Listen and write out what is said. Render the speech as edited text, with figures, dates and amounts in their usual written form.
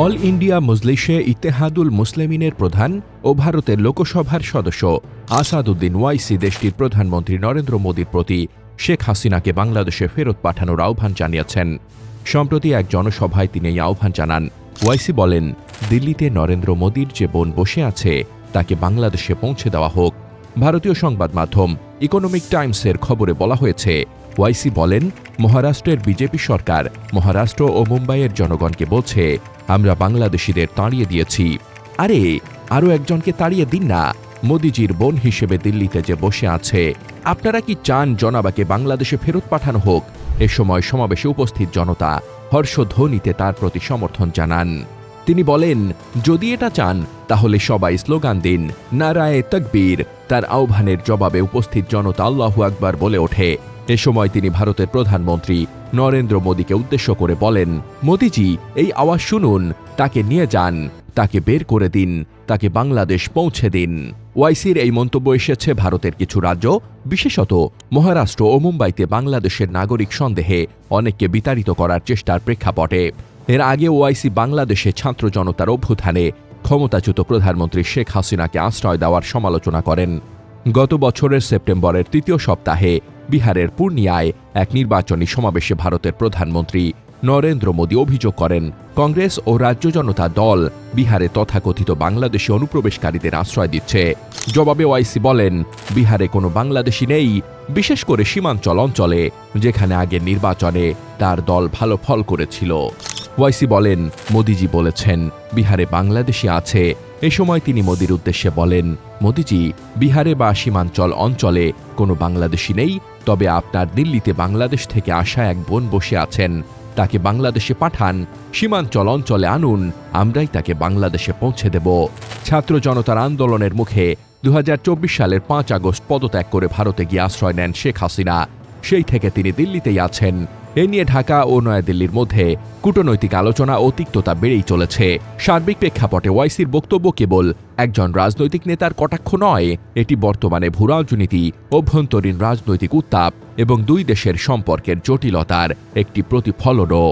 All India মজলিসে ইত্তেহাদুল মুসলিমিনের প্রধান ও ভারতের লোকসভার সদস্য আসাদুদ্দিন ওয়াইসি দেশটির প্রধানমন্ত্রী নরেন্দ্র মোদীর প্রতি শেখ হাসিনাকে বাংলাদেশে ফেরত পাঠানোর আহ্বান জানিয়েছেন। সম্প্রতি এক জনসভায় তিনি এই আহ্বান জানান। ওয়াইসি বলেন, দিল্লিতে নরেন্দ্র মোদীর যে বোন বসে আছে তাকে বাংলাদেশে পৌঁছে দেওয়া হোক। ভারতীয় সংবাদ মাধ্যম ইকোনমিক টাইমসের খবরে বলা হয়েছে, ওয়াইসি বলেন, মহারাষ্ট্রের বিজেপি সরকার মহারাষ্ট্র ও মুম্বাইয়ের জনগণকে বলছে, আমরা বাংলাদেশিদের তাড়িয়ে দিয়েছি। আরে আরও একজনকে তাড়িয়ে দিন না। মোদিজির বোন হিসেবে দিল্লিতে যে বসে আছে, আপনারা কি চান জনাবাকে বাংলাদেশে ফেরত পাঠানো হোক? এ সময় সমাবেশে উপস্থিত জনতা হর্ষধ্বনিতে তার প্রতি সমর্থন জানান। তিনি বলেন, যদি এটা চান তাহলে সবাই স্লোগান দিন, নারায়ে তাকবীর। তার আহ্বানের জবাবে উপস্থিত জনতা আল্লাহু আকবার বলে ওঠে। এ সময় তিনি ভারতের প্রধানমন্ত্রী নরেন্দ্র মোদীকে উদ্দেশ্য করে বলেন, মোদিজি, এই আওয়াজ শুনুন, তাকে নিয়ে যান, তাকে বের করে দিন, তাকে বাংলাদেশ পৌঁছে দিন। ওয়াইসির এই মন্তব্য এসেছে ভারতের কিছু রাজ্য, বিশেষত মহারাষ্ট্র ও মুম্বাইতে বাংলাদেশের নাগরিক সন্দেহে অনেককে বিতাড়িত করার চেষ্টার প্রেক্ষাপটে। এর আগে ওয়াইসি বাংলাদেশে ছাত্র জনতার অভ্যুত্থানে ক্ষমতাচ্যুত প্রধানমন্ত্রী শেখ হাসিনাকে আশ্রয় দেওয়ার সমালোচনা করেন। গত বছরের সেপ্টেম্বরের তৃতীয় সপ্তাহে বিহারের পূর্ণিয়ায় এক নির্বাচনী সমাবেশে ভারতের প্রধানমন্ত্রী নরেন্দ্র মোদী অভিযোগ করেন, কংগ্রেস ও রাজ্য জনতা দল বিহারে তথাকথিত বাংলাদেশি অনুপ্রবেশকারীদের আশ্রয় দিচ্ছে। জবাবে ওয়াইসি বলেন, বিহারে কোনো বাংলাদেশি নেই, বিশেষ করে সীমাঞ্চল অঞ্চলে, যেখানে আগের নির্বাচনে তার দল ভালো ফল করেছিল। ওয়াইসি বলেন, মোদিজি বলেছেন বিহারে বাংলাদেশি আছে। এ সময় তিনি মোদির উদ্দেশ্যে বলেন, মোদিজি, বিহারে বা সীমাঞ্চল অঞ্চলে কোনো বাংলাদেশি নেই, তবে আপনার দিল্লিতে বাংলাদেশ থেকে আসা এক বোন বসে আছেন, তাকে বাংলাদেশে পাঠান, সীমাঞ্চল অঞ্চলে আনুন, আমরাই তাকে বাংলাদেশে পৌঁছে দেব। ছাত্র জনতার আন্দোলনের মুখে 2024 সালের 5 আগস্ট পদত্যাগ করে ভারতে গিয়ে আশ্রয় নেন শেখ হাসিনা। সেই থেকে তিনি দিল্লিতেই আছেন। এ নিয়ে ঢাকা ও নয়াদিল্লির মধ্যে কূটনৈতিক আলোচনা ও তিক্ততা বেড়েই চলেছে। সার্বিক প্রেক্ষাপটে ওয়াইসির বক্তব্য কেবল একজন রাজনৈতিক নেতার কটাক্ষ নয়, এটি বর্তমানে ভূরাজনীতি, অভ্যন্তরীণ রাজনৈতিক উত্তাপ এবং দুই দেশের সম্পর্কের জটিলতার একটি প্রতিফলনও।